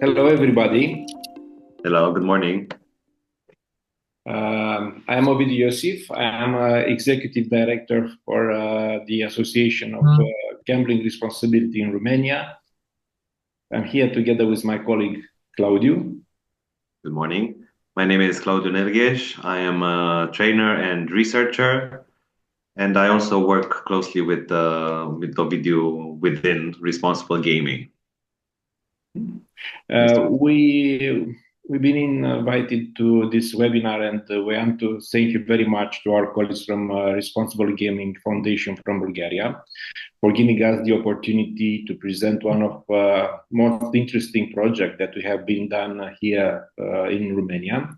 Hello, everybody. Hello, good morning. I'm Ovidiu Iosif. I'm Executive Director for the Association of Gambling Responsibility in Romania. I'm here together with my colleague, Claudiu. Good morning. My name is Claudiu Nerghes. I am a trainer and researcher, and I also work closely with Ovidiu within responsible gaming. We've been invited to this webinar, and we want to thank you very much to our colleagues from Responsible Gaming Foundation from Bulgaria for giving us the opportunity to present one of most interesting projects that we have been done here in Romania.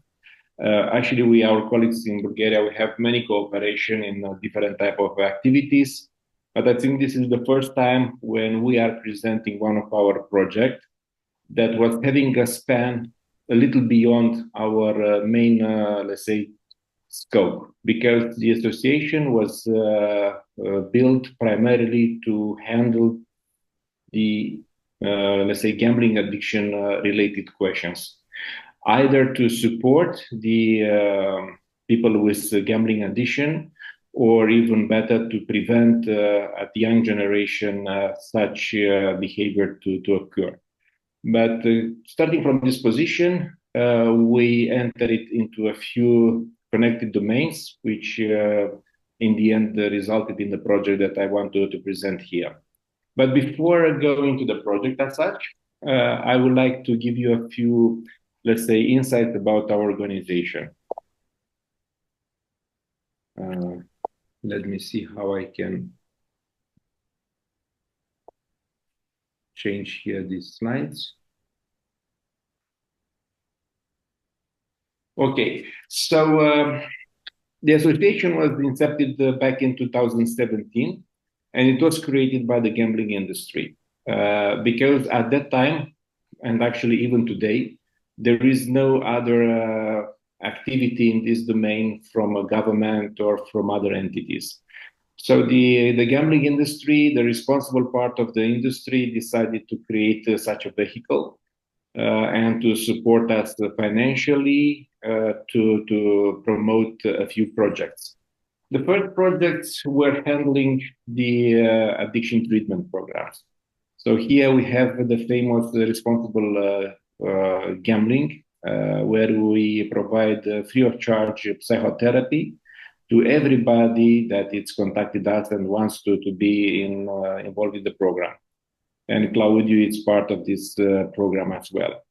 Actually, our colleagues in Bulgaria, we have many cooperation in different type of activities, but I think this is the first time when we are presenting one of our projects that was having a span a little beyond our main, let's say, scope, because the association was built primarily to handle the, let's say, gambling addiction related questions, either to support the people with gambling addiction, or even better, to prevent at the young generation such behavior to occur. But starting from this position, we entered into a few connected domains, which in the end resulted in the project that I want to present here. But before going to the project as such, I would like to give you a few, let's say, insights about our organization. Let me see how I can change here these slides. Okay, so the association was incepted back in 2017, and it was created by the gambling industry because at that time, and actually even today, there is no other activity in this domain from a government or from other entities. So the gambling industry, the responsible part of the industry, decided to create such a vehicle and to support us financially to promote a few projects. The first projects were handling the addiction treatment programs. So here we have the famous responsible gambling, where we provide free of charge psychotherapy to everybody that it's contacted us and wants to be involved in the program. And Claudiu is part of this program as well.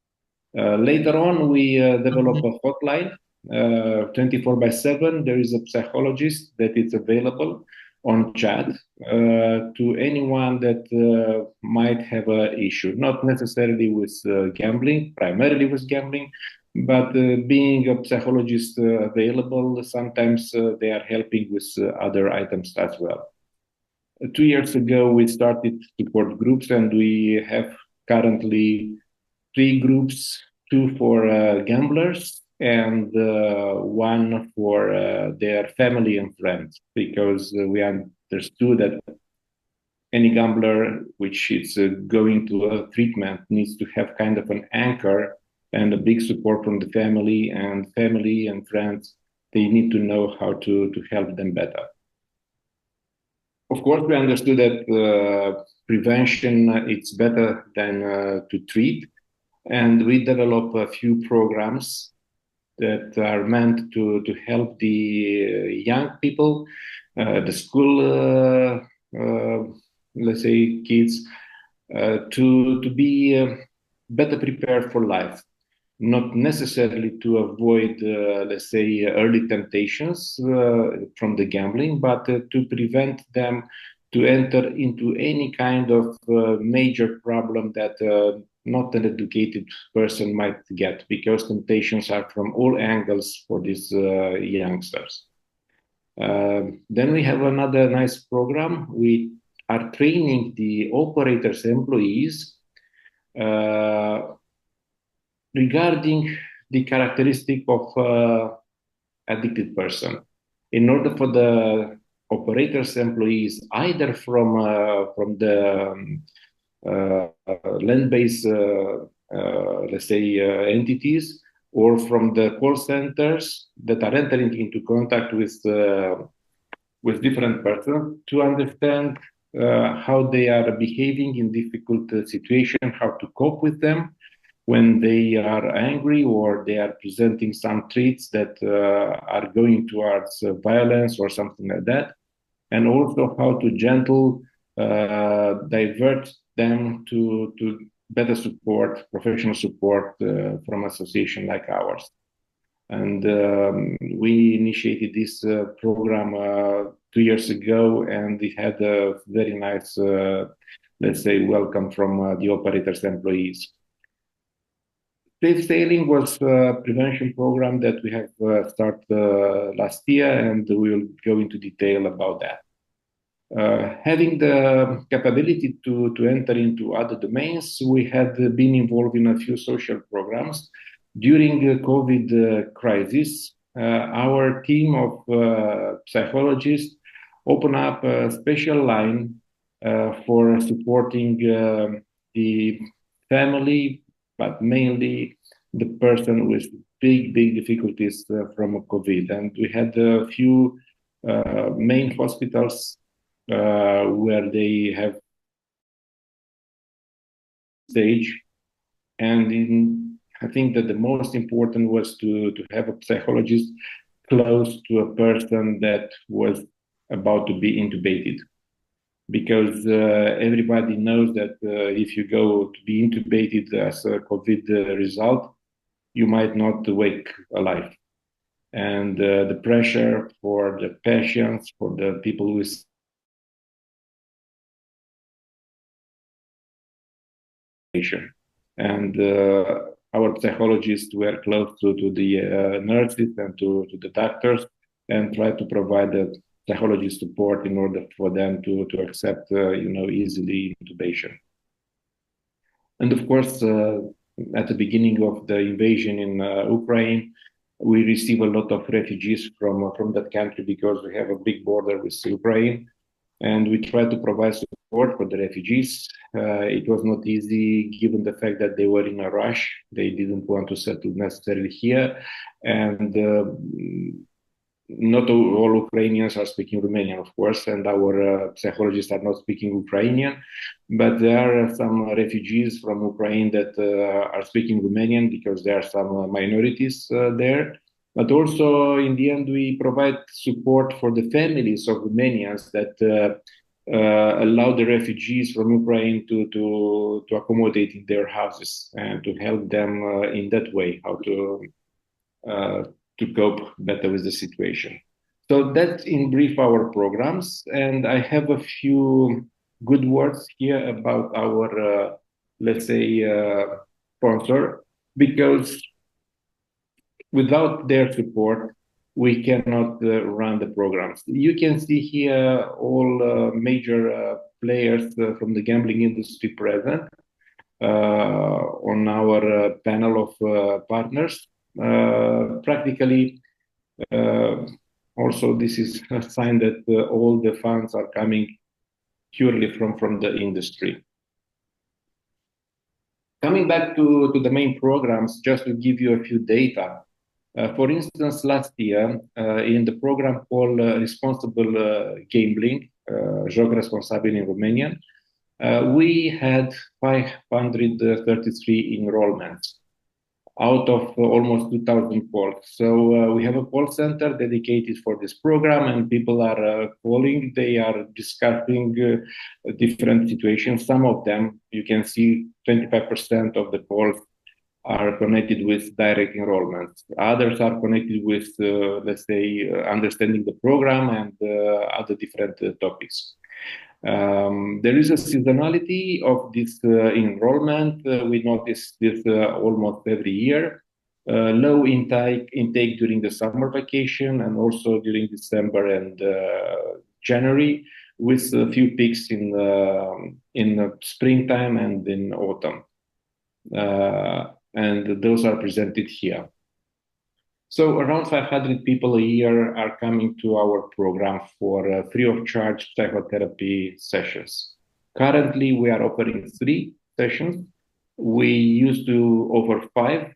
Later on, we developed a hotline, 24/7. There is a psychologist that is available on chat to anyone that might have an issue, not necessarily with gambling, primarily with gambling, but being a psychologist available, sometimes they are helping with other items as well. 2 years ago, we started support groups, and we have currently 3 groups, 2 for gamblers and 1 for their family and friends, because we understood that any gambler which is going to a treatment needs to have kind of an anchor and a big support from the family and friends. They need to know how to help them better. Of course, we understood that prevention it's better than to treat, and we developed a few programs that are meant to help the young people, the school, let's say, kids, to be better prepared for life. Not necessarily to avoid, let's say, early temptations from the gambling, but to prevent them to enter into any kind of major problem that not an educated person might get, because temptations are from all angles for these youngsters. Then we have another nice program. We are training the operators' employees regarding the characteristic of addicted person, in order for the operators employees, either from the land-based let's say, entities or from the call centers that are entering into contact with different persons to understand how they are behaving in difficult situations, how to cope with them when they are angry or they are presenting some traits that are going towards violence or something like that, and also how to gentle divert them to better support, professional support from association like ours. And we initiated this program 2 years ago, and it had a very nice, let's say, welcome from the operators' employees. Safe sailing was a prevention program that we have started last year, and we will go into detail about that. Having the capability to enter into other domains, we had been involved in a few social programs. During the COVID crisis, our team of psychologists opened up a special line for supporting the family, but mainly the person with big difficulties from COVID. And we had a few main hospitals where they have stage. And I think that the most important was to have a psychologist close to a person that was about to be intubated. Because everybody knows that if you go to be intubated as a COVID result, you might not wake alive. And the pressure for the patients, for the people with and our psychologists were close to the nurses and to the doctors and tried to provide the psychology support in order for them to accept, easily intubation. And of course, at the beginning of the invasion in Ukraine, we received a lot of refugees from that country because we have a big border with Ukraine, and we tried to provide support for the refugees. It was not easy given the fact that they were in a rush. They didn't want to settle necessarily here, and not all Ukrainians are speaking Romanian, of course, and our psychologists are not speaking Ukrainian, but there are some refugees from Ukraine that are speaking Romanian because there are some minorities there. But also, in the end, we provide support for the families of Romanians that allow the refugees from Ukraine to accommodate in their houses and to help them in that way, how to cope better with the situation. So that's in brief our programs, and I have a few good words here about our, let's say, sponsor, because without their support, we cannot run the programs. You can see here all major players from the gambling industry present on our panel of partners. Practically, also this is a sign that all the funds are coming purely from the industry. Coming back to the main programs, just to give you a few data. For instance, last year, in the program called Responsible Gambling, Joc Responsabil in Romanian, we had 533 enrollments out of almost 2,000 calls. So we have a call center dedicated for this program, and people are calling. They are discussing different situations. Some of them, you can see 25% of the calls are connected with direct enrollment. Others are connected with, let's say, understanding the program and other different topics. There is a seasonality of this enrollment. We notice this almost every year. Low intake during the summer vacation and also during December and January, with a few peaks in springtime and in autumn. And those are presented here. So around 500 people a year are coming to our program for free of charge psychotherapy sessions. Currently, we are offering 3 sessions We used to offer 5,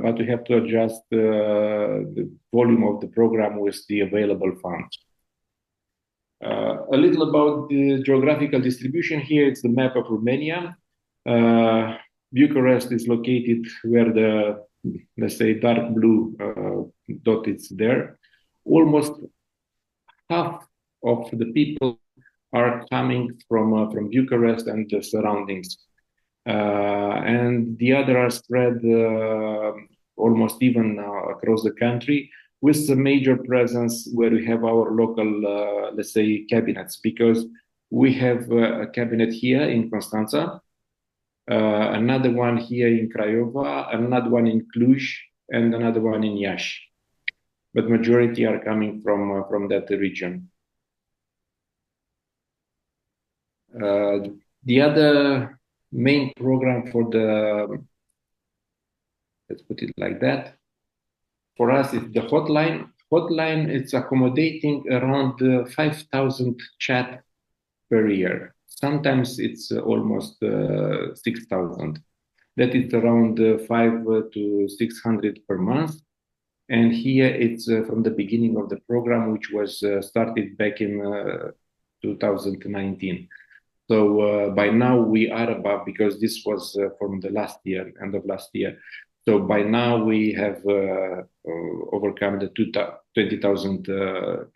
but we have to adjust the volume of the program with the available funds. A little about the geographical distribution here. It's the map of Romania. Bucharest is located where the, let's say, dark blue dot is there. Almost half of the people are coming from Bucharest and the surroundings. And the other are spread almost even across the country, with a major presence where we have our local, let's say, cabinets, because we have a cabinet here in Constanța, another one here in Craiova, another one in Cluj, and another one in Iași. But majority are coming from that region. The other main program for the, let's put it like that, for us is the hotline. Hotline, it's accommodating around 5,000 chat per year. Sometimes it's almost 6,000. That is around 500 to 600 per month. And here it's from the beginning of the program, which was started back in 2019. So by now we are above, because this was from the last year, end of last year. So by now we have overcome the 20,000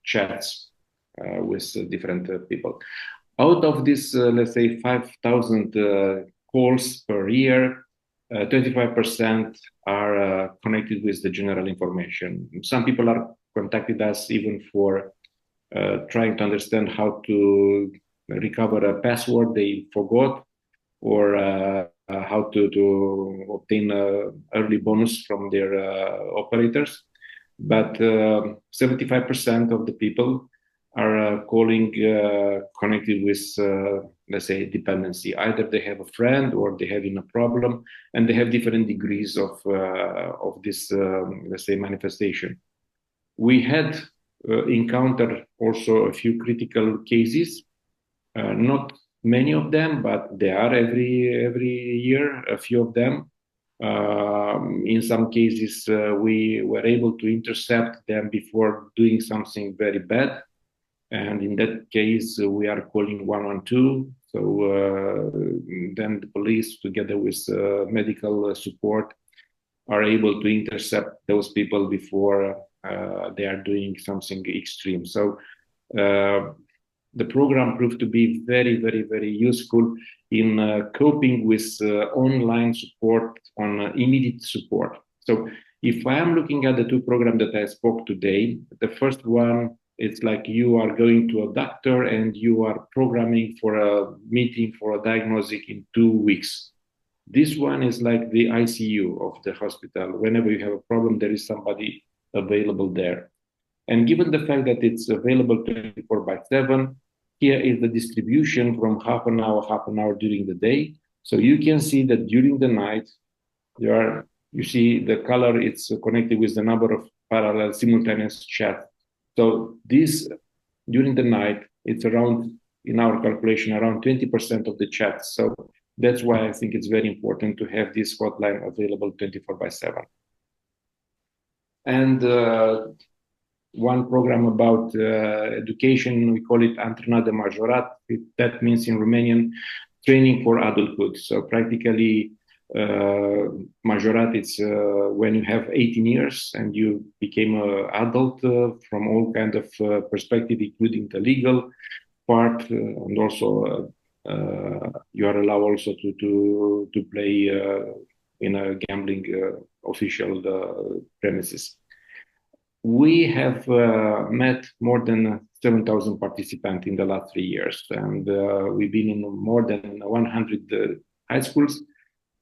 chats with different people. Out of this, let's say 5,000 calls per year, 25% are connected with the general information. Some people are contacted us even for trying to understand how to recover a password they forgot, or how to obtain early bonus from their operators. But 75% of the people are calling connected with, let's say, dependency. Either they have a friend or they having a problem, and they have different degrees of this, let's say, manifestation. We had encountered also a few critical cases, not many of them, but there are every year a few of them. In some cases, we were able to intercept them before doing something very bad. And in that case, we are calling 112. So then the police, together with medical support, are able to intercept those people before they are doing something extreme. So the program proved to be very, very, very useful in coping with online support, on immediate support. So if I am looking at the two programs that I spoke today, the first one, it's like you are going to a doctor and you are programming for a meeting for a diagnostic in 2 weeks. This one is like the ICU of the hospital. Whenever you have a problem, there is somebody available there. And given the fact that it's available 24/7, here is the distribution from half an hour during the day. So you can see that during the night, you see the color, it's connected with the number of parallel simultaneous chats. So this, during the night, it's around, in our calculation, around 20% of the chats. So that's why I think it's very important to have this hotline available 24/7. And one program about education, we call it Antrenat de Majorat. That means in Romanian, training for adulthood. So practically, Majorat, it's when you have 18 years and you became an adult from all kind of perspective, including the legal part, and also you are allowed also to play in a gambling official premises. We have met more than 7,000 participants in the last 3 years, and we've been in more than 100 high schools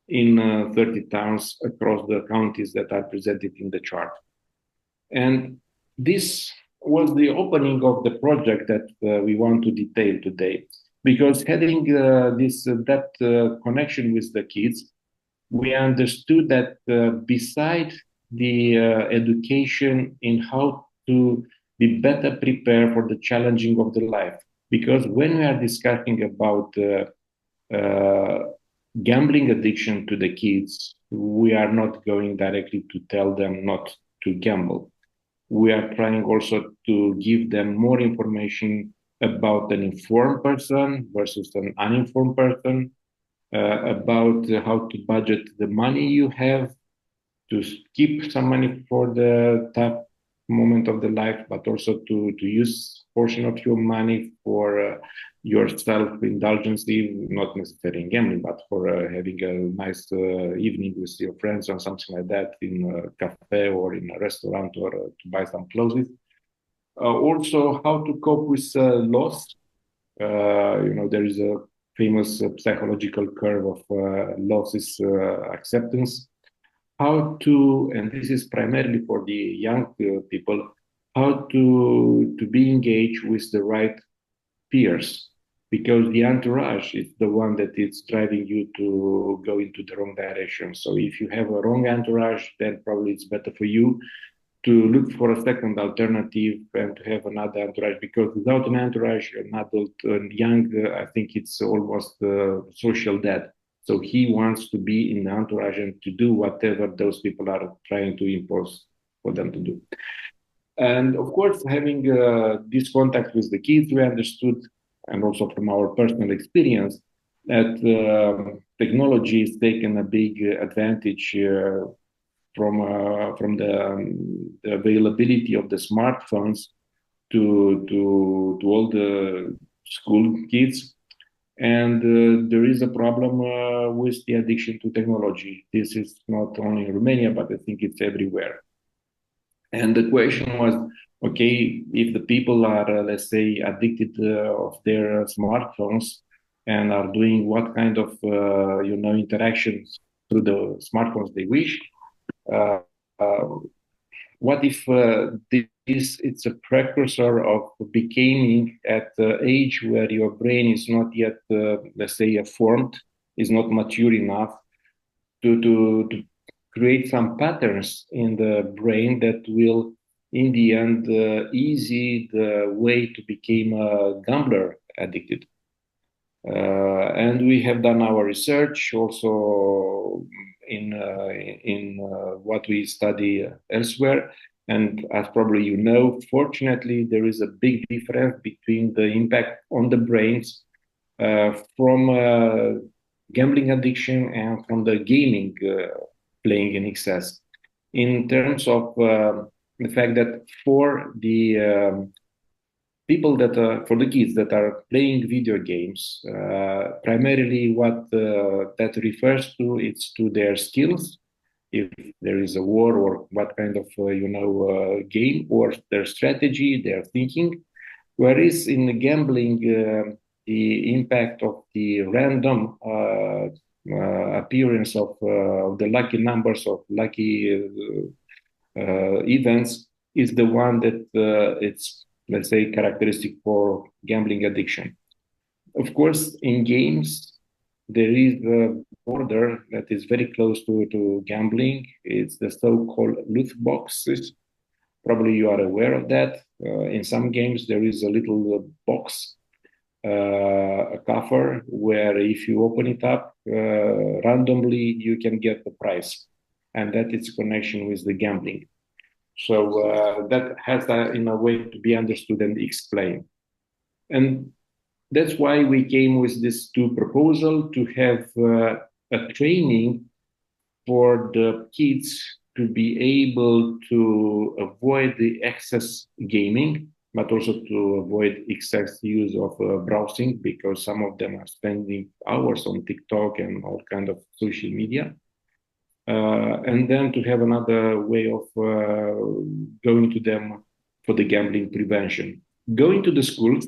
in 30 towns across the counties that are presented in the chart. And this was the opening of the project that we want to detail today, because having this depth connection with the kids, we understood that beside the education in how to be better prepared for the challenging of the life, because when we are discussing about gambling addiction to the kids, we are not going directly to tell them not to gamble. We are trying also to give them more information about an informed person versus an uninformed person, about how to budget the money you have, to keep some money for the tough moment of the life, but also to use portion of your money for your self-indulgence, not necessarily in gambling, but for having a nice evening with your friends or something like that in a cafe or in a restaurant, or to buy some clothes. Also, how to cope with loss. There is a famous psychological curve of losses acceptance. How to, and this is primarily for the young people, how to be engaged with the right peers, because the entourage is the one that is driving you to go into the wrong direction. So if you have a wrong entourage, then probably it's better for you to look for a second alternative and to have another entourage, because without an entourage, an adult, young, I think it's almost social dead. So he wants to be in the entourage and to do whatever those people are trying to impose for them to do. And of course, having this contact with the kids, we understood, and also from our personal experience, that technology has taken a big advantage from the availability of the smartphones to all the school kids. And there is a problem with the addiction to technology. This is not only in Romania, but I think it's everywhere. And the question was, okay, if the people are, let's say, addicted of their smartphones and are doing what kind of, interactions through the smartphones they wish, what if this it's a precursor of becoming at the age where your brain is not yet, let's say, formed, is not mature enough to create some patterns in the brain that will, in the end, easy the way to become a gambler addicted. And we have done our research also in what we study elsewhere. And as probably you know, fortunately, there is a big difference between the impact on the brains from gambling addiction and from the gaming playing in excess. In terms of the fact that for the people for the kids that are playing video games, primarily what that refers to, it's to their skills, if there is a war or what kind of game, or their strategy, their thinking. Whereas in the gambling, the impact of the random appearance of the lucky numbers, of lucky events, is the one that it's, let's say, characteristic for gambling addiction. Of course, in games, there is a border that is very close to gambling. It's the so-called loot boxes. Probably you are aware of that. In some games, there is a little box, a cover, where if you open it up randomly, you can get the prize. And that is connection with the gambling. So that has, in a way, to be understood and explained. And that's why we came with this two proposal to have a training for the kids to be able to avoid the excess gaming, but also to avoid excess use of browsing, because some of them are spending hours on TikTok and all kind of social media. And then to have another way of going to them for the gambling prevention. Going to the schools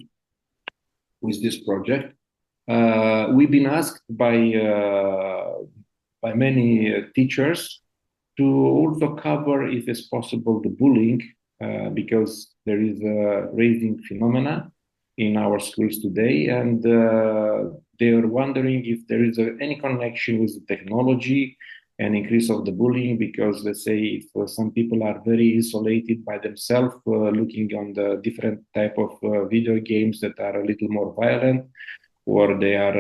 with this project, we've been asked by many teachers to also cover, if it's possible, the bullying, because there is a rising phenomena in our schools today, and they are wondering if there is any connection with the technology and increase of the bullying, because let's say if some people are very isolated by themselves, looking on the different type of video games that are a little more violent, or they are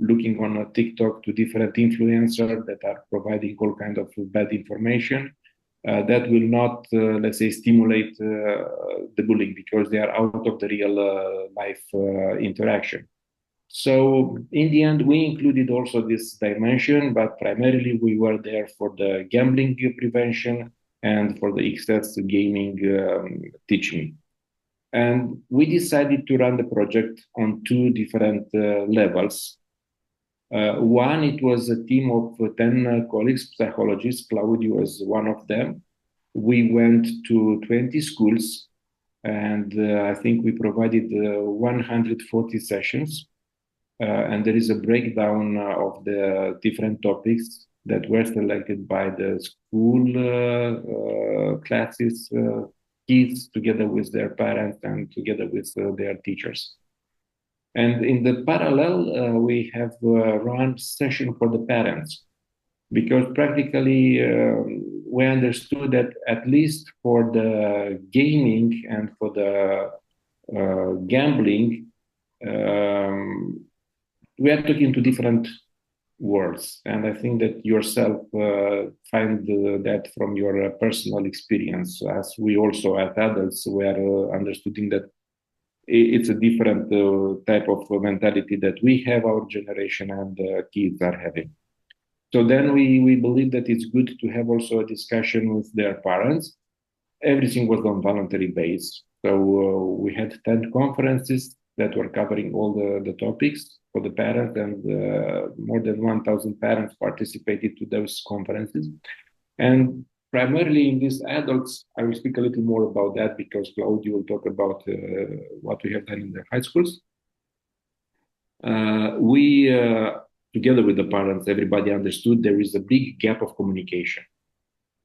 looking on a TikTok to different influencers that are providing all kind of bad information. That will not, let's say, stimulate the bullying, because they are out of the real life interaction. So in the end, we included also this dimension, but primarily we were there for the gambling prevention and for the excess gaming teaching. And we decided to run the project on two different levels. One, it was a team of 10 colleagues, psychologists. Claudiu was one of them. We went to 20 schools, and I think we provided 140 sessions. And there is a breakdown of the different topics that were selected by the school classes, kids, together with their parents and together with their teachers. And in the parallel, we have run session for the parents, because practically we understood that at least for the gaming and for the gambling, we are talking to different worlds. And I think that yourself find that from your personal experience, as we also as adults were understanding that it's a different type of mentality that we have, our generation, and kids are having. So then we believe that it's good to have also a discussion with their parents. Everything was on voluntary base. So we had 10 conferences that were covering all the topics for the parents, and more than 1,000 parents participated to those conferences. And primarily in these adults, I will speak a little more about that, because Claudiu will talk about what we have done in the high schools. We, together with the parents, everybody understood there is a big gap of communication.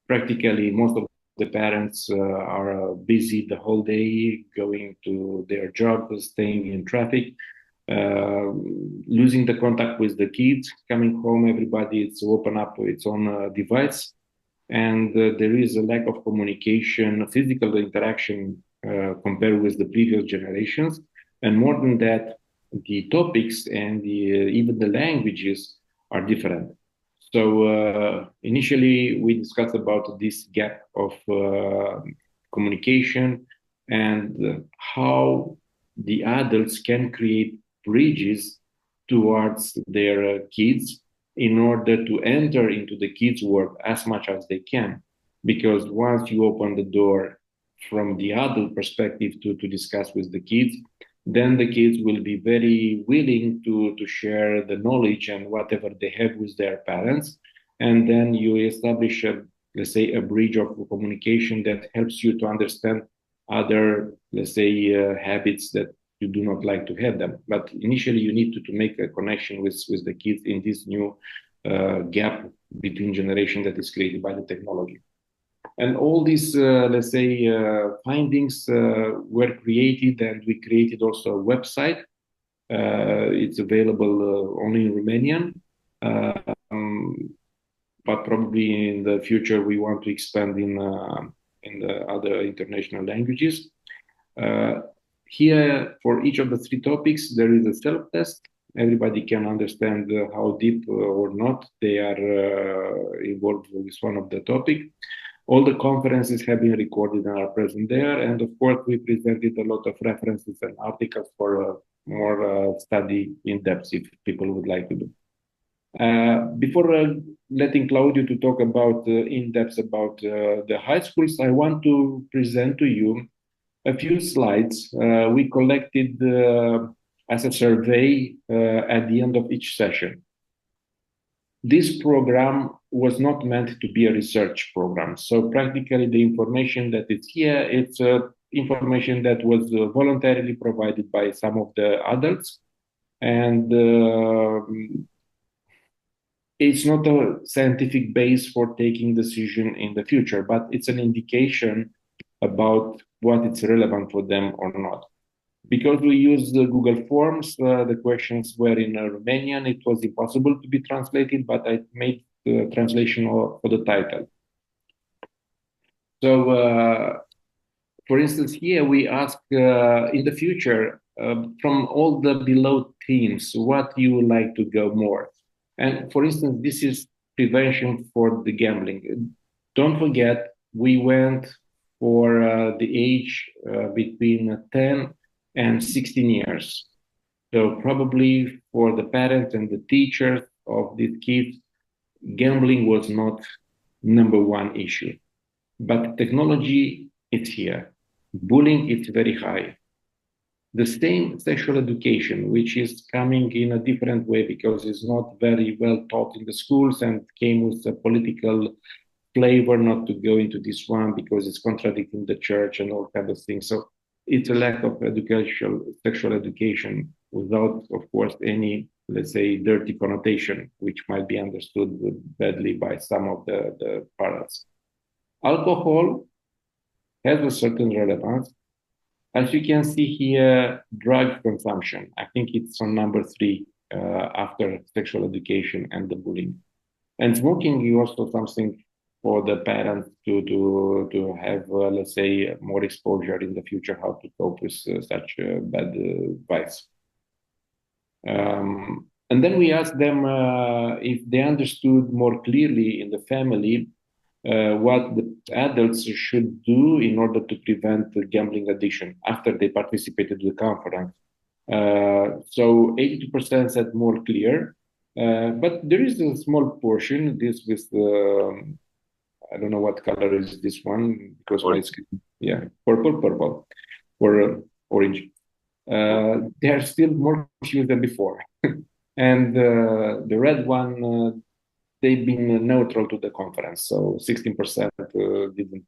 Practically most of the parents are busy the whole day, going to their job, staying in traffic, losing the contact with the kids. Coming home, everybody is open up its own device. And there is a lack of communication, physical interaction compared with the previous generations. And more than that, the topics and even the languages are different. So initially, we discussed about this gap of communication and how the adults can create bridges towards their kids in order to enter into the kids' world as much as they can. Because once you open the door from the adult perspective to discuss with the kids, then the kids will be very willing to share the knowledge and whatever they have with their parents. And then you establish, let's say, a bridge of communication that helps you to understand other, let's say, habits that you do not like to have them. But initially, you need to make a connection with the kids in this new gap between generation that is created by the technology. And all these, let's say, findings were created, and we created also a website. It's available only in Romanian, but probably in the future we want to expand in the other international languages. Here, for each of the three topics, there is a self-test. Everybody can understand how deep or not they are involved with one of the topic. All the conferences have been recorded and are present there. And of course, we presented a lot of references and articles for more study in depth if people would like to do. Before letting Claudiu to talk about in depth about the high schools, I want to present to you a few slides we collected as a survey at the end of each session. This program was not meant to be a research program. So practically the information that is here, it's information that was voluntarily provided by some of the adults. And it's not a scientific base for taking decision in the future, but it's an indication about what is relevant for them or not. Because we used the Google Forms, the questions were in Romanian. It was impossible to be translated, but I made the translation for the title. So, for instance, here we ask, in the future, from all the below themes, what you would like to go more? And for instance, this is prevention for the gambling. Don't forget, we went for the age between 10 and 16 years. So probably for the parents and the teachers of these kids, gambling was not number one issue. But technology, it's here. Bullying, it's very high. The same sexual education, which is coming in a different way because it's not very well taught in the schools and came with a political flavor not to go into this one because it's contradicting the church and all kinds of things. So it's a lack of sexual education without, of course, any, let's say, dirty connotation, which might be understood badly by some of the parents. Alcohol has a certain relevance. As you can see here, drug consumption, I think it's on number 3 after sexual education and the bullying. And smoking is also something for the parents to have, let's say, more exposure in the future, how to cope with such bad vice. And then we asked them if they understood more clearly in the family what the adults should do in order to prevent gambling addiction after they participated in the conference. So 82% said more clear, but there is a small portion, this with I don't know what color is this one, because my skin, yeah, purple, or orange. They are still more confused than before. And the red one, they've been neutral to the conference. So 16% didn't,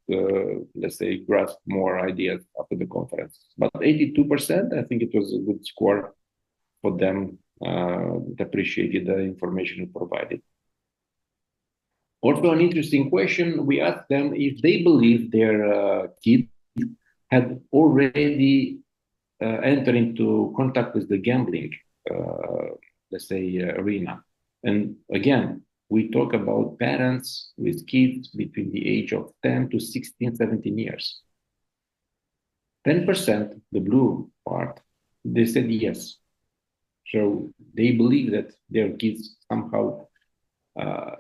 let's say, grasp more ideas after the conference. But 82%, I think it was a good score for them, that appreciated the information you provided. Also, an interesting question, we asked them if they believe their kid had already entered into contact with the gambling, let's say, arena. And again, we talk about parents with kids between the age of 10 to 16, 17 years. 10%, the blue part, they said yes. So they believe that their kids somehow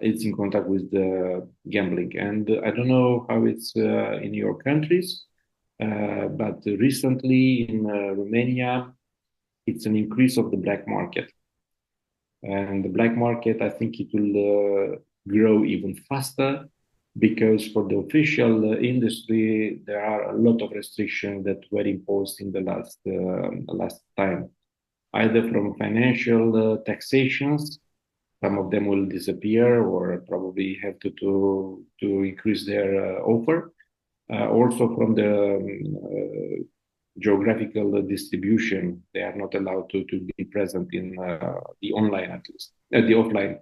is in contact with the gambling. And I don't know how it's in your countries, but recently in Romania, it's an increase of the black market. And the black market, I think it will grow even faster because for the official industry, there are a lot of restrictions that were imposed in the last time, either from financial taxations. Some of them will disappear or probably have to increase their offer. Also from the geographical distribution, they are not allowed to be present in the online, at least, the offline,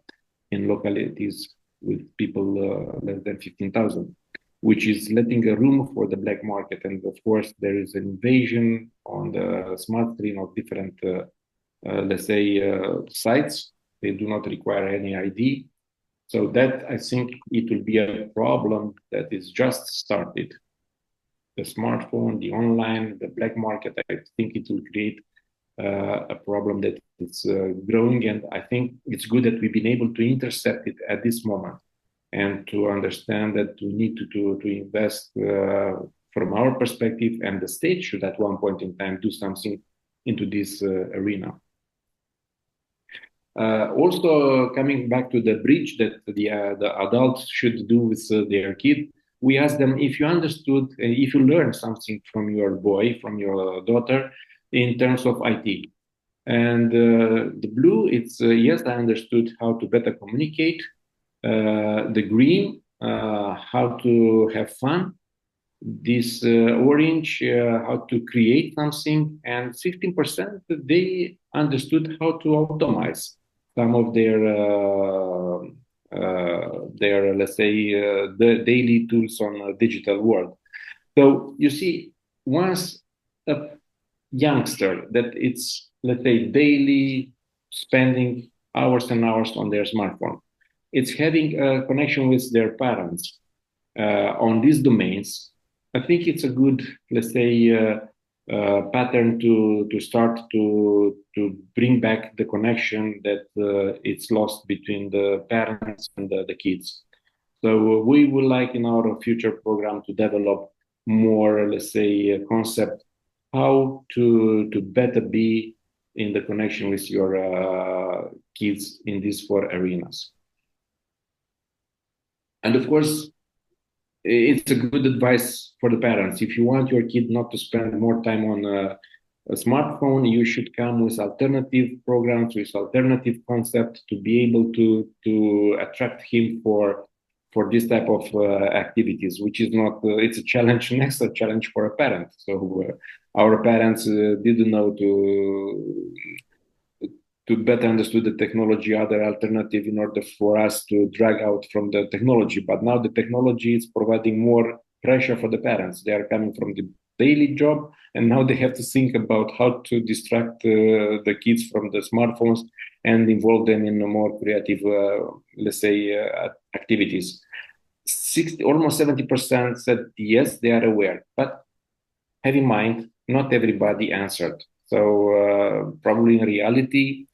in localities with people less than 15,000, which is letting a room for the black market. And of course, there is an invasion on the smart screen of different, let's say, sites. They do not require any ID. So that, I think, it will be a problem that is just started. The smartphone, the online, the black market, I think it will create a problem that is growing. And I think it's good that we've been able to intercept it at this moment and to understand that we need to invest from our perspective, and the state should at one point in time do something into this arena. Also, coming back to the bridge that the adults should do with their kid, we asked them if you understood, if you learned something from your boy, from your daughter, in terms of IT. And the blue, it's yes, I understood how to better communicate. The green, how to have fun. This orange, how to create something. And 15%, they understood how to optimize some of their let's say, the daily tools on a digital world. So you see, once a youngster that it's, let's say, daily spending hours and hours on their smartphone, it's having a connection with their parents on these domains, I think it's a good, let's say, pattern to start to bring back the connection that it's lost between the parents and the kids. So we would like in our future program to develop more, let's say, a concept how to better be in the connection with your kids in these four arenas. And of course, it's a good advice for the parents. If you want your kid not to spend more time on a smartphone, you should come with alternative programs, with alternative concepts to be able to attract him for this type of activities, which is not, it's a challenge, next a challenge for a parent. So our parents didn't know to better understand the technology, other alternative in order for us to drag out from the technology. But now the technology is providing more pressure for the parents. They are coming from the daily job, and now they have to think about how to distract the kids from the smartphones and involve them in a more creative, let's say, activities. Almost 70% said yes, they are aware, but have in mind, not everybody answered. So probably in reality,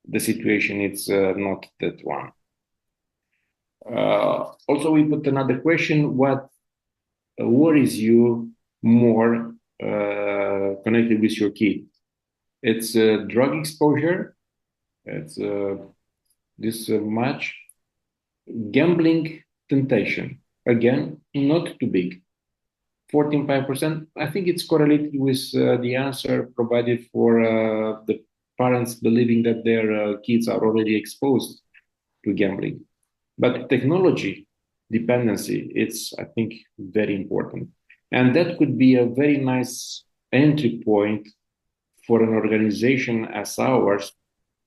the situation is not that one. Also, we put another question: what worries you more connected with your kid? It's drug exposure. It's this much. Gambling temptation. Again, not too big. 14.5%. I think it's correlated with the answer provided for the parents believing that their kids are already exposed to gambling. But technology dependency, it's, I think, very important. And that could be a very nice entry point for an organization as ours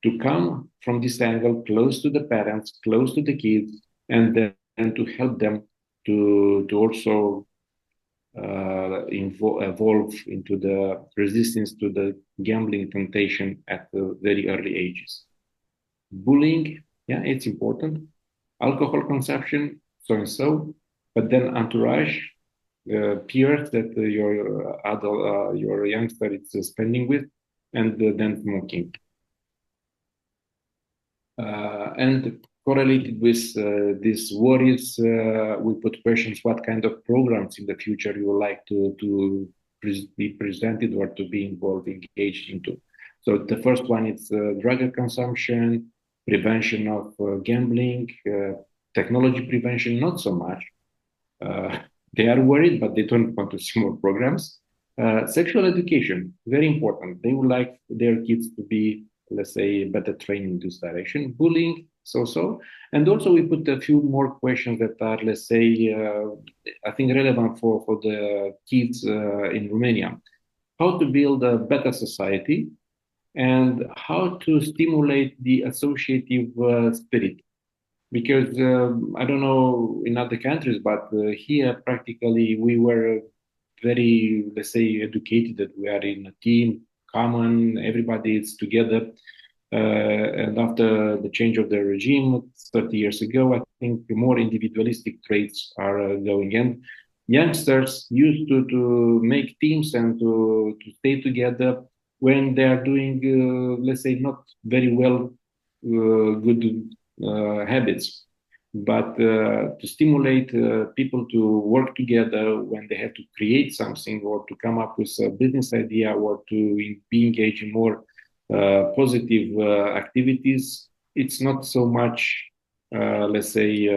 to come from this angle close to the parents, close to the kids, and then to help them to also evolve into the resistance to the gambling temptation at very early ages. Bullying, yeah, it's important. Alcohol consumption, so and so, but then entourage, peers that your youngster is spending with, and then smoking. And correlated with these worries, we put questions: what kind of programs in the future you would like to be presented or to be involved, engaged into? So the first one is drug consumption, prevention of gambling, technology prevention, not so much. They are worried, but they don't want to see more programs. Sexual education, very important. They would like their kids to be, let's say, better trained in this direction. Bullying, so. And also we put a few more questions that are, let's say, I think relevant for the kids in Romania. How to build a better society and how to stimulate the associative spirit. Because I don't know in other countries, but here practically we were very, let's say, educated that we are in a team, common, everybody is together. And after the change of the regime 30 years ago, I think more individualistic traits are going in. Youngsters used to make teams and to stay together when they are doing, let's say, not very well good habits. But to stimulate people to work together when they have to create something or to come up with a business idea or to be engaged in more positive activities, it's not so much, let's say,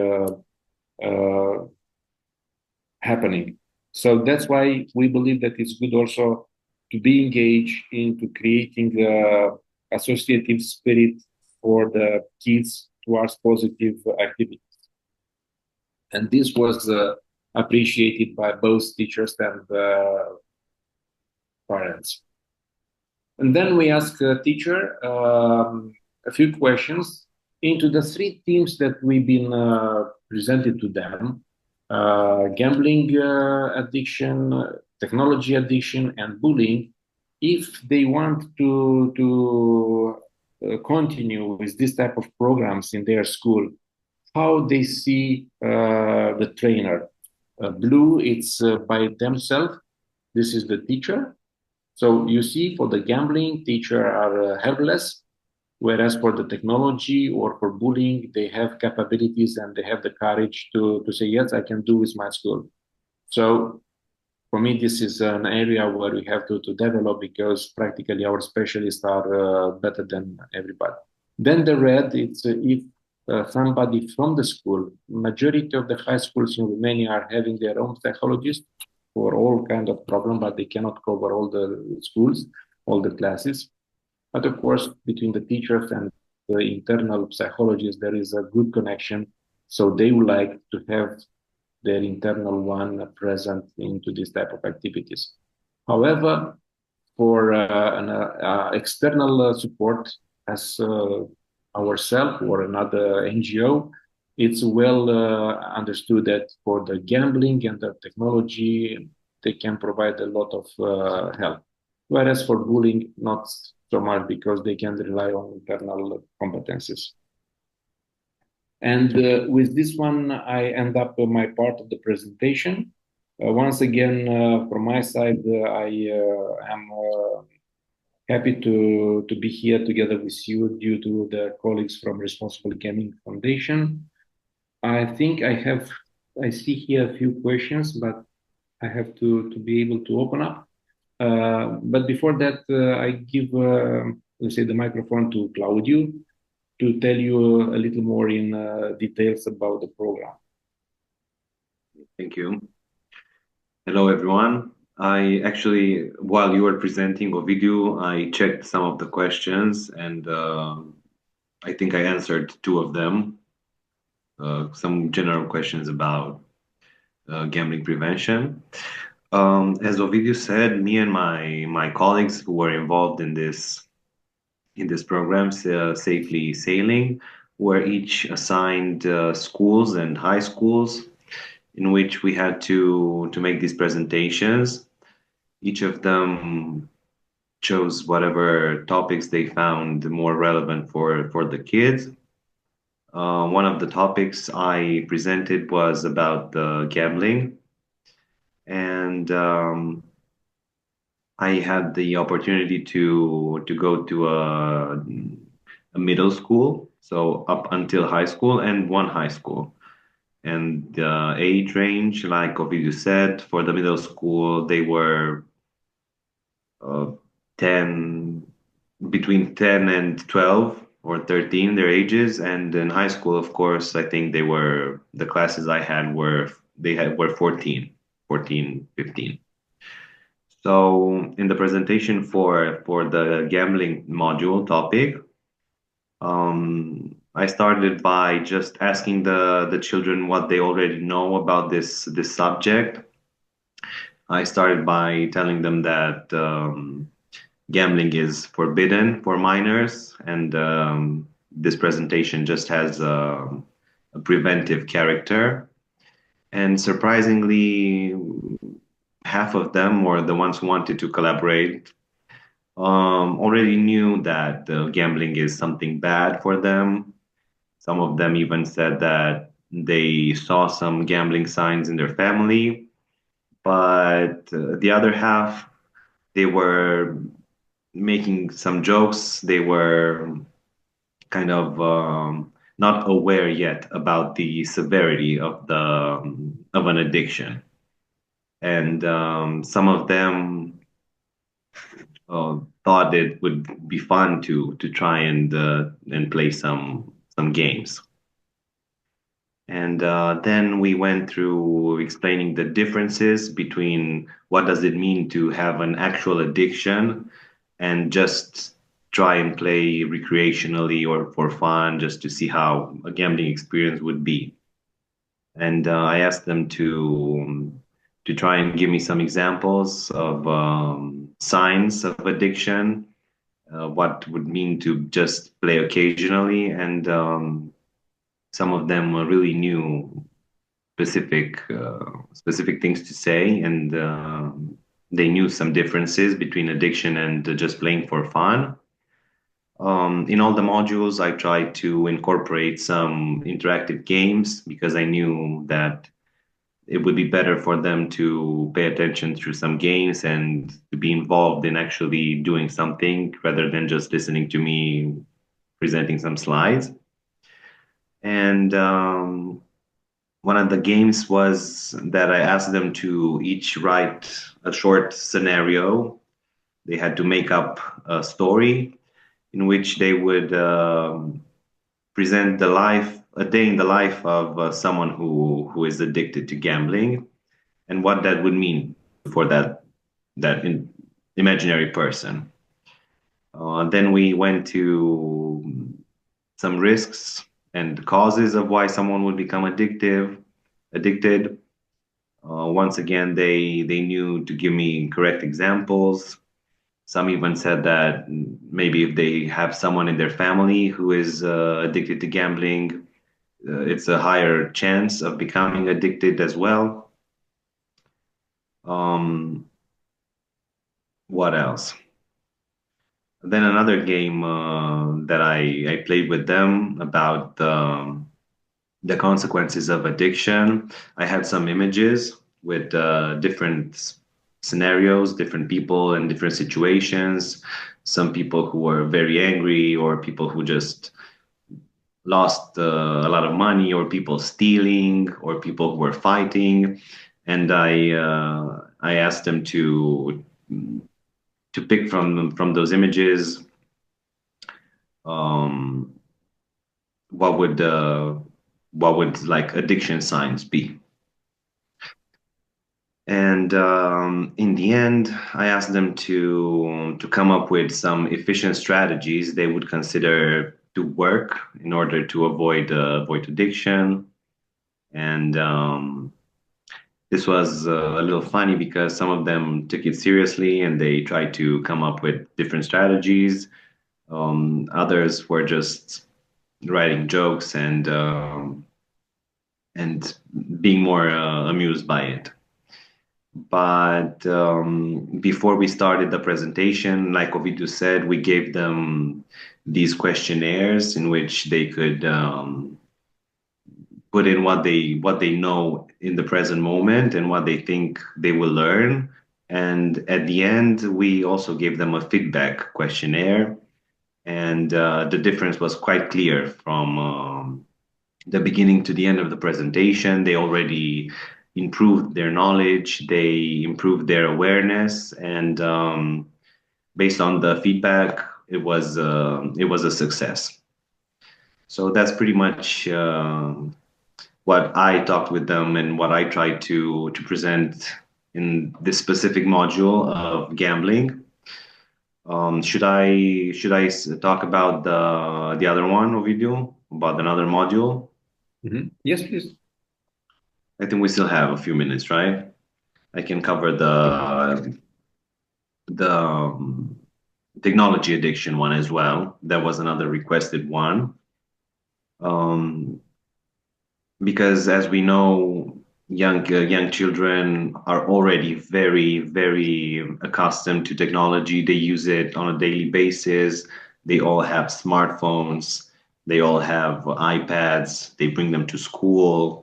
happening. So that's why we believe that it's good also to be engaged into creating the associative spirit for the kids towards positive activities. And this was appreciated by both teachers and parents. And then we asked a teacher a few questions into the three themes that we've been presented to them: gambling addiction, technology addiction, and bullying. If they want to continue with this type of programs in their school, how they see the trainer. Blue, it's by themselves. This is the teacher. So you see, for the gambling, teachers are helpless, whereas for the technology or for bullying, they have capabilities and they have the courage to say, yes, I can do with my school. So for me, this is an area where we have to develop because practically our specialists are better than everybody. Then the red, it's if somebody from the school, majority of the high schools in Romania are having their own psychologist for all kind of problem, but they cannot cover all the schools, all the classes. But of course, between the teachers and the internal psychologists, there is a good connection. So they would like to have their internal one present into this type of activities. However, for an external support as ourselves or another NGO, it's well understood that for the gambling and the technology, they can provide a lot of help. Whereas for bullying, not so much because they can rely on internal competencies. And with this one, I end up my part of the presentation. Once again, from my side, I am happy to be here together with you due to the colleagues from Responsible Gaming Foundation. I think I see here a few questions, but I have to be able to open up. But before that, I give, let's say, the microphone to Claudiu to tell you a little more in details about the program. Thank you. Hello, everyone. I actually, while you were presenting Ovidiu, I checked some of the questions and I think I answered two of them. Some general questions about gambling prevention. As Ovidiu said, me and my colleagues who were involved in this program, Safely Sailing, were each assigned schools and high schools in which we had to make these presentations. Each of them chose whatever topics they found more relevant for the kids. One of the topics I presented was about the gambling, and I had the opportunity to go to a middle school, so up until high school, and one high school. And the age range, like Ovidiu said, for the middle school, they were 10, between 10 and 12 or 13, their ages. And in high school, of course, I think the classes I had were 14, 15. So in the presentation for the gambling module topic, I started by just asking the children what they already know about this subject. I started by telling them that gambling is forbidden for minors, and this presentation just has a preventive character. And surprisingly, half of them, or the ones who wanted to collaborate, already knew that gambling is something bad for them. Some of them even said that they saw some gambling signs in their family, but the other half, they were making some jokes. They were kind of not aware yet about the severity of an addiction, and some of them thought it would be fun to try and play some games. And then we went through explaining the differences between what does it mean to have an actual addiction and just try and play recreationally or for fun, just to see how a gambling experience would be. And I asked them to try and give me some examples of signs of addiction, what would mean to just play occasionally, and some of them really knew specific things to say, and they knew some differences between addiction and just playing for fun. In all the modules, I tried to incorporate some interactive games because I knew that it would be better for them to pay attention through some games and to be involved in actually doing something rather than just listening to me presenting some slides. And one of the games was that I asked them to each write a short scenario. They had to make up a story in which they would present a day in the life of someone who is addicted to gambling, and what that would mean for that imaginary person. Then we went to some risks and causes of why someone would become addicted. Once again, they knew to give me correct examples. Some even said that maybe if they have someone in their family who is addicted to gambling, it's a higher chance of becoming addicted as well. What else? Then another game that I played with them about the consequences of addiction. I had some images with different scenarios, different people in different situations. Some people who were very angry, or people who just lost a lot of money, or people stealing, or people who were fighting. And I asked them to pick from those images what would like addiction signs be. And in the end, I asked them to come up with some efficient strategies they would consider to work in order to avoid addiction. And this was a little funny because some of them took it seriously and they tried to come up with different strategies. Others were just writing jokes and being more amused by it. But before we started the presentation, like Ovidiu said, we gave them these questionnaires in which they could put in what they know in the present moment and what they think they will learn. And at the end, we also gave them a feedback questionnaire. And the difference was quite clear from the beginning to the end of the presentation. They already improved their knowledge, they improved their awareness, and based on the feedback, it was a success. So that's pretty much what I talked with them and what I tried to present in this specific module of gambling. Should I talk about the other one, Ovidiu, about another module? Mm-hmm. Yes, please. I think we still have a few minutes, right? I can cover the technology addiction one as well. That was another requested one. Because as we know, young children are already very, very accustomed to technology. They use it on a daily basis. They all have smartphones. They all have iPads. They bring them to school.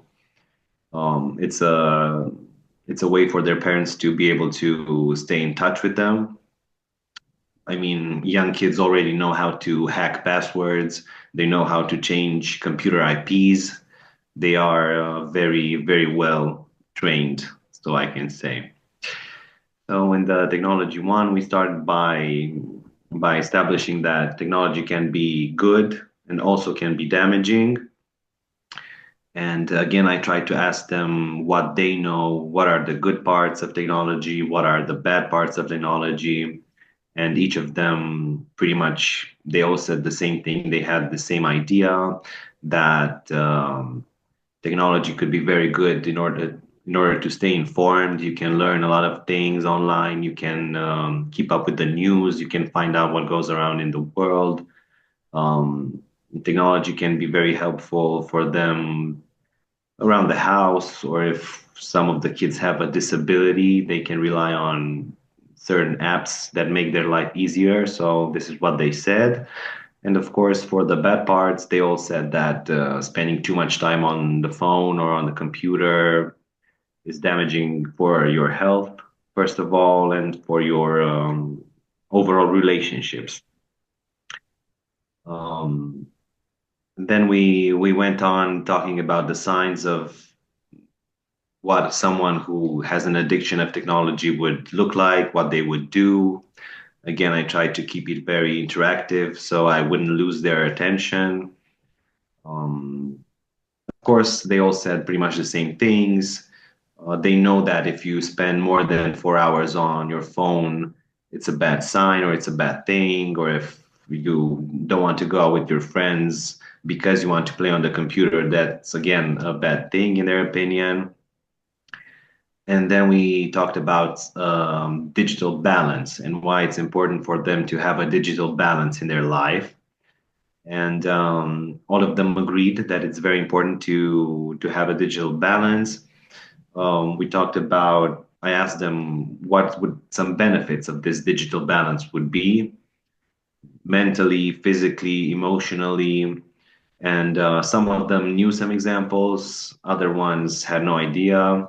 It's a way for their parents to be able to stay in touch with them. I mean, young kids already know how to hack passwords. They know how to change computer IPs. They are very, very well trained, so I can say. So in the technology one, we started by establishing that technology can be good and also can be damaging. And again, I tried to ask them what they know, what are the good parts of technology, what are the bad parts of technology. And each of them pretty much, they all said the same thing. They had the same idea that technology could be very good in order to stay informed. You can learn a lot of things online. You can keep up with the news. You can find out what goes around in the world. Technology can be very helpful for them around the house, or if some of the kids have a disability, they can rely on certain apps that make their life easier. So this is what they said. And of course, for the bad parts, they all said that spending too much time on the phone or on the computer is damaging for your health, first of all, and for your overall relationships. Then we went on talking about the signs of what someone who has an addiction of technology would look like, what they would do. Again, I tried to keep it very interactive so I wouldn't lose their attention. Of course, they all said pretty much the same things. They know that if you spend more than 4 hours on your phone, it's a bad sign or it's a bad thing, or if you don't want to go out with your friends because you want to play on the computer, that's again a bad thing in their opinion. And then we talked about digital balance and why it's important for them to have a digital balance in their life. And all of them agreed that it's very important to have a digital balance. We talked about, I asked them what would some benefits of this digital balance would be, mentally, physically, emotionally. And some of them knew some examples, other ones had no idea.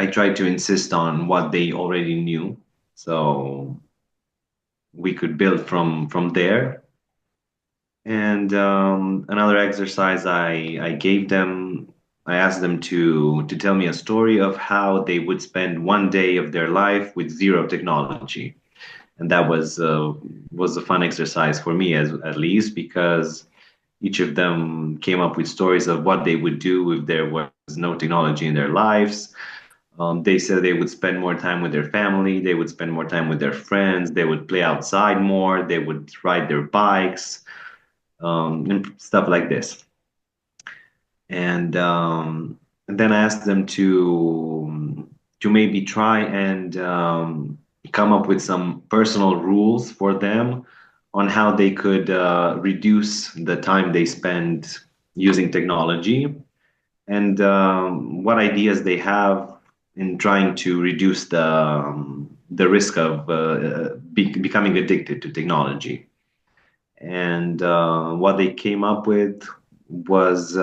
I tried to insist on what they already knew, so we could build from there. And another exercise I gave them, I asked them to tell me a story of how they would spend one day of their life with zero technology. And that was a fun exercise for me, as at least, because each of them came up with stories of what they would do if there was no technology in their lives. They said they would spend more time with their family, they would spend more time with their friends, they would play outside more, they would ride their bikes, and stuff like this. And then I asked them to maybe try and come up with some personal rules for them on how they could reduce the time they spend using technology, and what ideas they have in trying to reduce the risk of becoming addicted to technology. And what they came up with was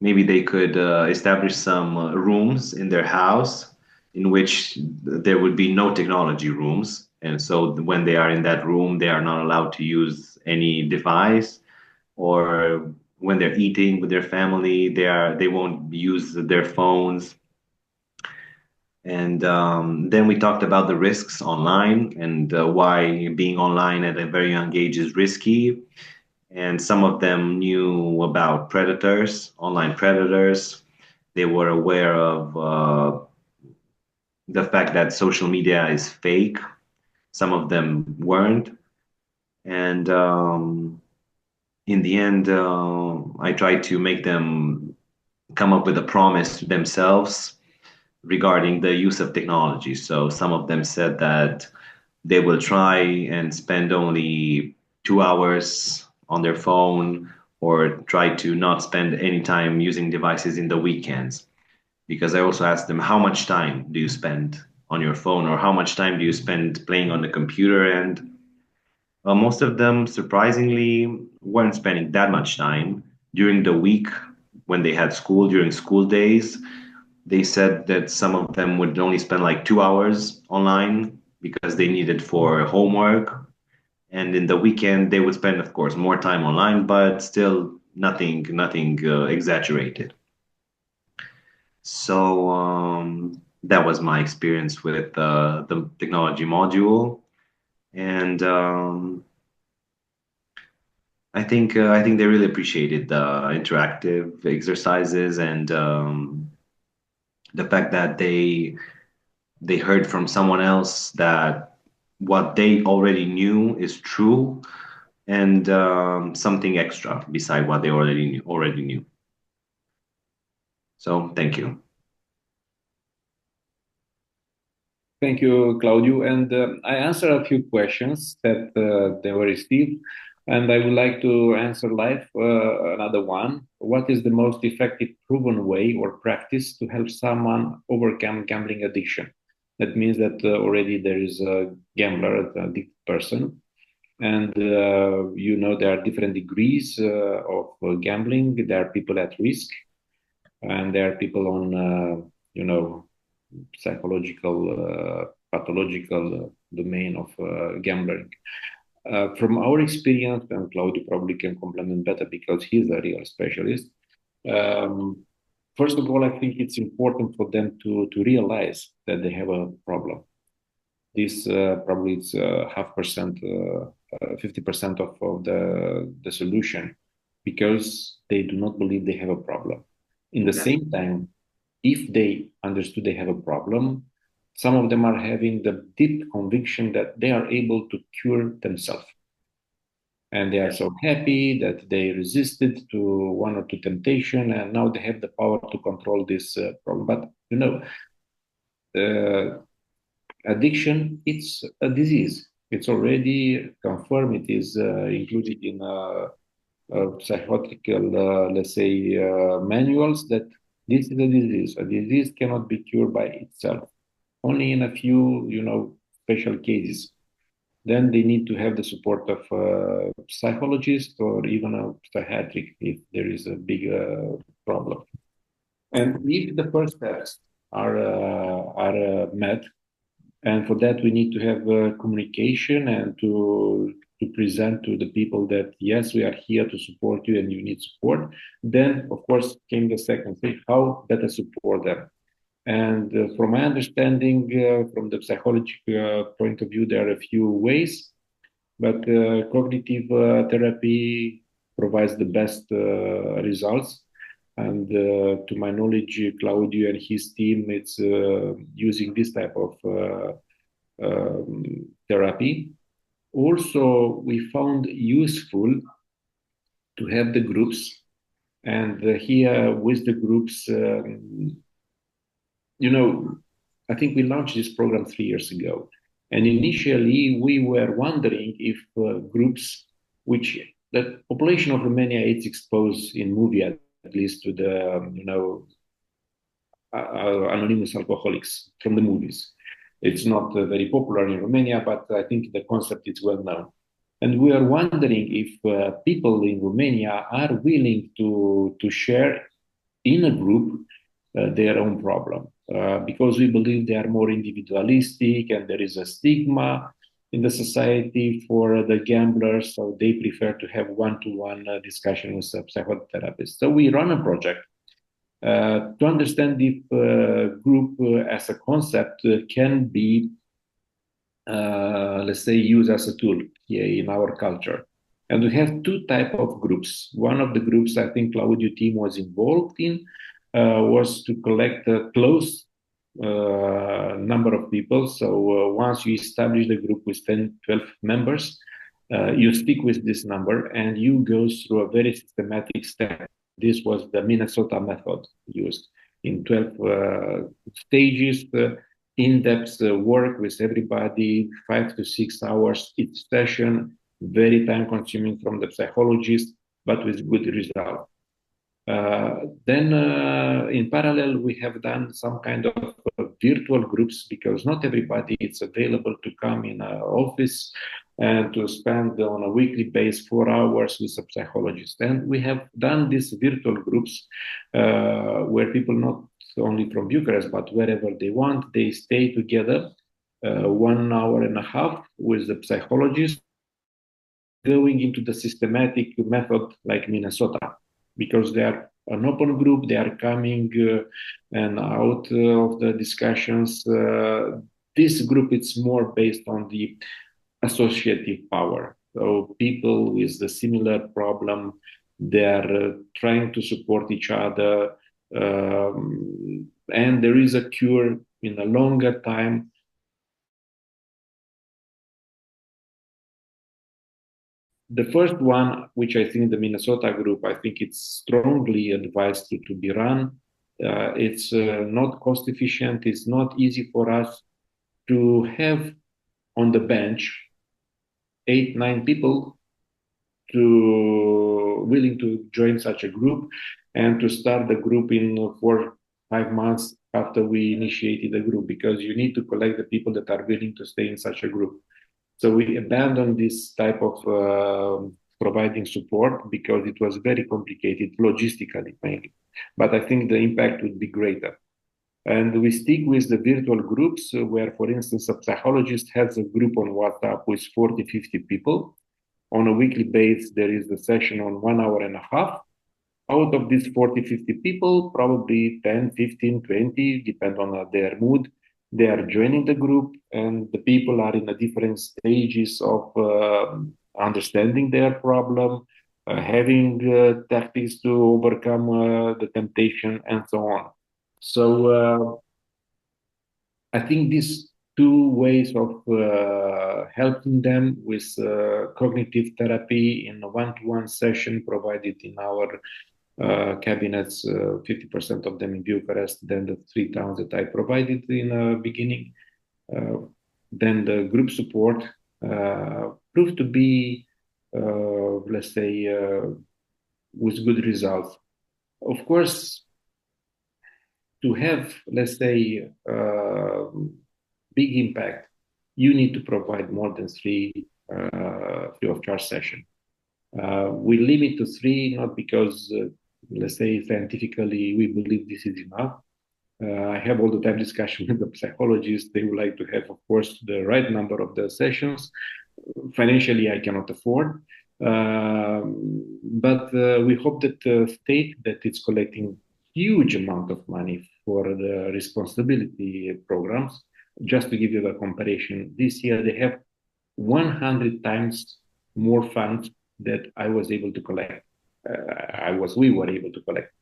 maybe they could establish some rooms in their house in which there would be no technology rooms. And so when they are in that room, they are not allowed to use any device, or when they're eating with their family, they won't use their phones. And then we talked about the risks online and why being online at a very young age is risky. And some of them knew about predators, online predators. They were aware of the fact that social media is fake. Some of them weren't. And in the end, I tried to make them come up with a promise to themselves regarding the use of technology. So some of them said that they will try and spend only 2 hours on their phone, or try to not spend any time using devices in the weekends. Because I also asked them, how much time do you spend on your phone, or how much time do you spend playing on the computer? And most of them, surprisingly, weren't spending that much time during the week when they had school, during school days. They said that some of them would only spend like 2 hours online because they needed for homework. And in the weekend, they would spend, of course, more time online, but still nothing exaggerated. So that was my experience with the technology module. And I think they really appreciated the interactive exercises, and the fact that they heard from someone else that what they already knew is true, and something extra beside what they already knew. So thank you. Thank you, Claudiu. And I answered a few questions that they were received, and I would like to answer live another one. What is the most effective proven way or practice to help someone overcome gambling addiction? That means that already there is a gambler, an addicted person, and there are different degrees of gambling. There are people at risk. and there are people on, psychological, pathological domain of gambling. From our experience, and Claudiu probably can complement better because he's a real specialist. First of all, I think it's important for them to realize that they have a problem. This probably it's 0.5%, 50% of the solution, because they do not believe they have a problem. In the same time, if they understood they have a problem, some of them are having the deep conviction that they are able to cure themselves. And they are so happy that they resisted to one or two temptation, and now they have the power to control this problem. But addiction, it's a disease. It's already confirmed. It is included in psychotical, let's say, manuals that this is a disease. A disease cannot be cured by itself. Only in a few, special cases. Then they need to have the support of a psychologist or even a psychiatric if there is a big problem. And if the first steps are met, and for that we need to have communication and to present to the people that yes, we are here to support you and you need support. Then, of course, came the second thing: how better support them. And from my understanding, from the psychology point of view, there are a few ways, but cognitive therapy provides the best results. And to my knowledge, Claudiu and his team, it's using this type of therapy. Also, we found useful to have the groups, and here with the groups, I think we launched this program 3 years ago. And initially, we were wondering if groups, which the population of Romania is exposed in movie, at least to the, anonymous alcoholics from the movies. It's not very popular in Romania, but I think the concept is well known. And we are wondering if people in Romania are willing to share in a group their own problem. Because we believe they are more individualistic and there is a stigma in the society for the gamblers, so they prefer to have one-to-one discussion with a psychotherapist. So we run a project to understand if group as a concept can be, let's say, used as a tool here in our culture. And we have two types of groups. One of the groups I think Claudiu team was involved in was to collect a close number of people. So once you establish the group with 10, 12 members, you stick with this number and you go through a very systematic step. This was the Minnesota method used in 12 stages, in-depth work with everybody, 5 to 6 hours each session, very time-consuming from the psychologist, but with good result. Then in parallel, we have done some kind of virtual groups because not everybody is available to come in an office and to spend on a weekly basis 4 hours with a psychologist. And we have done these virtual groups where people not only from Bucharest, but wherever they want, they stay together 1 hour and a half with the psychologist, going into the systematic method like Minnesota, because they are an open group, they are coming and out of the discussions. This group is more based on the associative power. So people with the similar problem, they are trying to support each other, and there is a cure in a longer time. The first one, which I think the Minnesota group, I think it's strongly advised to be run. It's not cost efficient. It's not easy for us to have on the bench 8, 9 people willing to join such a group and to start the group in 4, 5 months after we initiated the group, because you need to collect the people that are willing to stay in such a group. So we abandoned this type of providing support because it was very complicated logistically mainly. But I think the impact would be greater. And we stick with the virtual groups where, for instance, a psychologist has a group on WhatsApp with 40, 50 people. On a weekly basis, there is a session on 1 hour and a half. Out of these 40, 50 people, probably 10, 15, 20, depend on their mood, they are joining the group, and the people are in a different stages of understanding their problem, having tactics to overcome the temptation, and so on. So I think these two ways of helping them with cognitive therapy in a one-to-one session provided in our cabinets, 50% of them in Bucharest, then the 3 towns that I provided in the beginning. Then the group support proved to be, let's say, with good results. Of course, to have, let's say, big impact, you need to provide more than three free of charge sessions. We limit to 3, not because, let's say, scientifically we believe this is enough. I have all the time discussion with the psychologists. They would like to have, of course, the right number of the sessions. Financially, I cannot afford. But we hope that the state that is collecting huge amount of money for the responsibility programs, just to give you the comparison, this year they have 100 times more funds that I was able to collect. We were able to collect.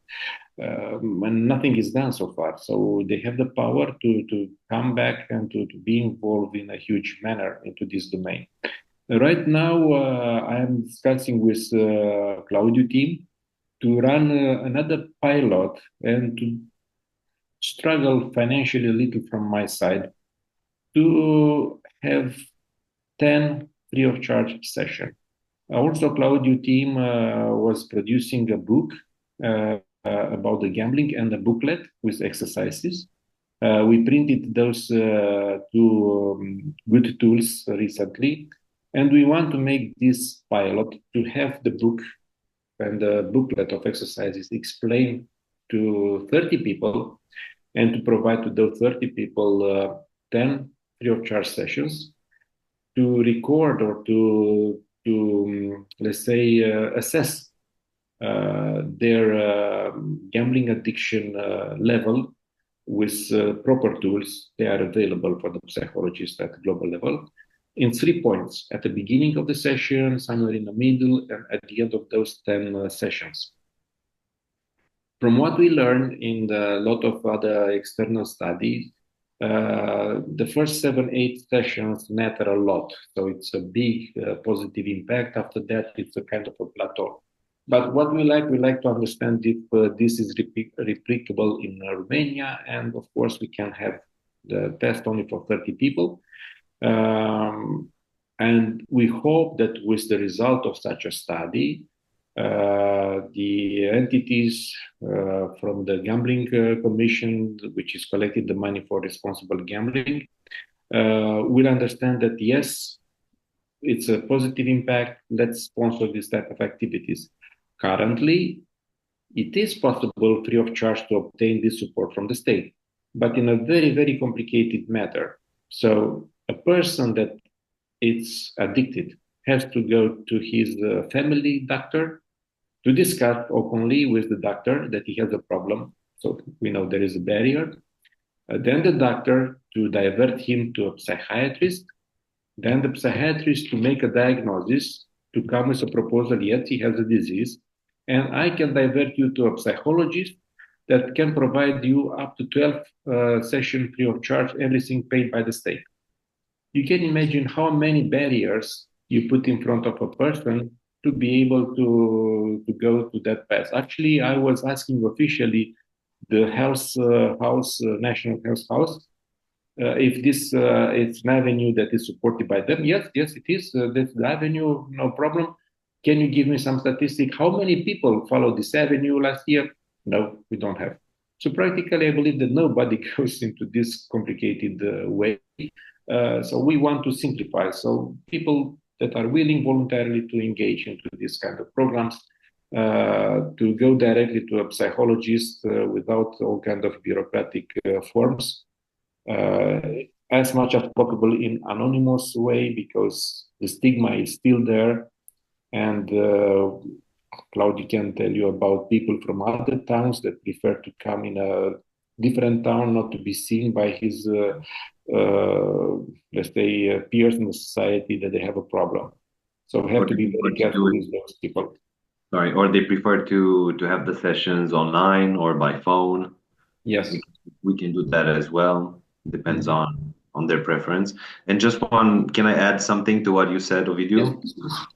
And nothing is done so far. So they have the power to come back and to be involved in a huge manner into this domain. Right now, I am discussing with Claudiu team to run another pilot and to struggle financially a little from my side to have 10 free of charge sessions. Also, Claudiu team was producing a book about the gambling and a booklet with exercises. We printed those two good tools recently, and we want to make this pilot to have the book and the booklet of exercises explained to 30 people and to provide to those 30 people 10 free of charge sessions to record or to let's say, assess their gambling addiction level with proper tools. They are available for the psychologists at global level in 3 points: at the beginning of the session, somewhere in the middle, and at the end of those 10 sessions. From what we learned in a lot of other external studies, the first 7-8 sessions matter a lot. So it's a big positive impact. After that, it's a kind of a plateau. But what we like to understand if this is replicable in Romania. And of course, we can have the test only for 30 people. And we hope that with the result of such a study, the entities from the Gambling Commission, which is collecting the money for responsible gambling, will understand that, yes, it's a positive impact. Let's sponsor this type of activities. Currently, it is possible free of charge to obtain this support from the state, but in a very, very complicated matter. So a person that is addicted has to go to his family doctor to discuss openly with the doctor that he has a problem. So we know there is a barrier. Then the doctor to divert him to a psychiatrist. Then the psychiatrist to make a diagnosis, to come with a proposal, yes, he has a disease. And I can divert you to a psychologist that can provide you up to 12 sessions free of charge, everything paid by the state. You can imagine how many barriers you put in front of a person to be able to go to that path. Actually, I was asking officially the health house, National Health House, if this is an avenue that is supported by them. Yes, it is. That's the avenue, no problem. Can you give me some statistic? How many people follow this avenue last year? No, we don't have. So practically, I believe that nobody goes into this complicated way. So we want to simplify. So people that are willing voluntarily to engage into these kind of programs, to go directly to a psychologist without all kind of bureaucratic forms, as much as possible in anonymous way, because the stigma is still there. And Claudiu can tell you about people from other towns that prefer to come in a different town, not to be seen by his, let's say, peers in the society, that they have a problem. So we have to be very careful with those people. Sorry, or they prefer to have the sessions online or by phone. Yes, we can do that as well. Depends on their preference. And just one, can I add something to what you said, Ovidiu? Yes.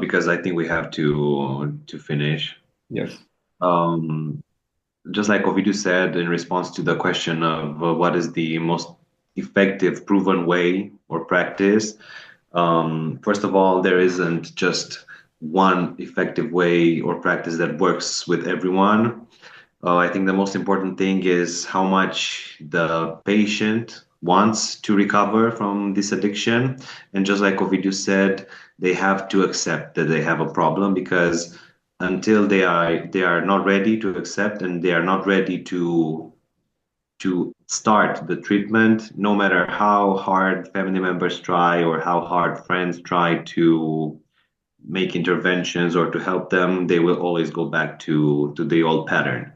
Because I think we have to finish. Yes. Just like Ovidiu said in response to the question of what is the most effective, proven way or practice. First of all, there isn't just one effective way or practice that works with everyone. I think the most important thing is how much the patient wants to recover from this addiction. And just like Ovidiu said, they have to accept that they have a problem, because until they are not ready to accept and they are not ready to start the treatment, no matter how hard family members try or how hard friends try to make interventions or to help them, they will always go back to the old pattern.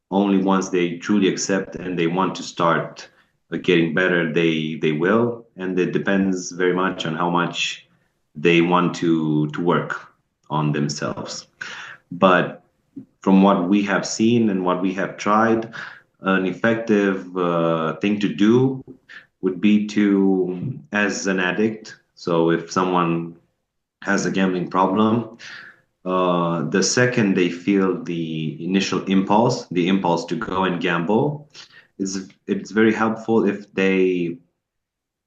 Only once they truly accept and they want to start getting better, they will. And it depends very much on how much they want to work on themselves. But from what we have seen and what we have tried, an effective thing to do would be to, as an addict, so if someone has a gambling problem, the second they feel the initial impulse, the impulse to go and gamble, it's very helpful if they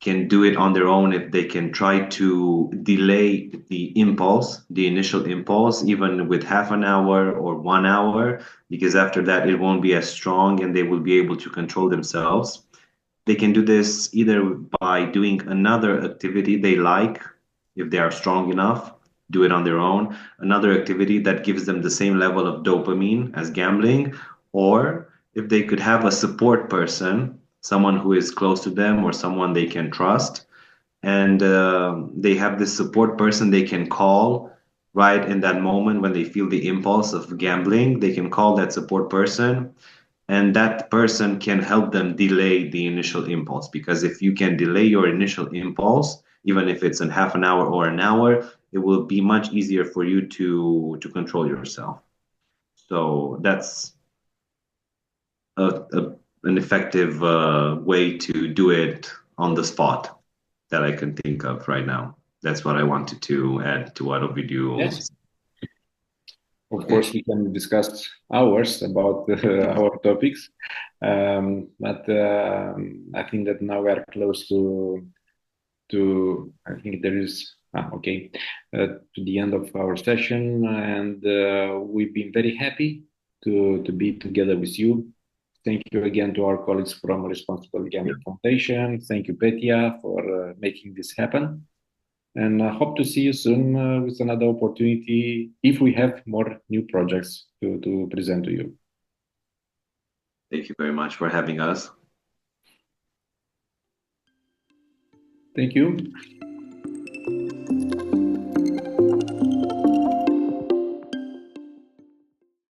can do it on their own, if they can try to delay the impulse, the initial impulse, even with half an hour or 1 hour, because after that it won't be as strong and they will be able to control themselves. They can do this either by doing another activity they like, if they are strong enough, do it on their own, another activity that gives them the same level of dopamine as gambling, or if they could have a support person, someone who is close to them or someone they can trust, and they have this support person they can call right in that moment when they feel the impulse of gambling. They can call that support person, and that person can help them delay the initial impulse, because if you can delay your initial impulse, even if it's in half an hour or an hour, it will be much easier for you to control yourself. So that's an effective way to do it on the spot that I can think of right now. That's what I wanted to add to what Ovidiu. Yes. Of course, we can discuss hours about our topics, but I think that now we are close to I think there is to the end of our session, and we've been very happy to be together with you. Thank you again to our colleagues from Responsible Gambling Foundation. Thank you, Petia, for making this happen. And I hope to see you soon with another opportunity if we have more new projects to present to you. Thank you very much for having us. Thank you.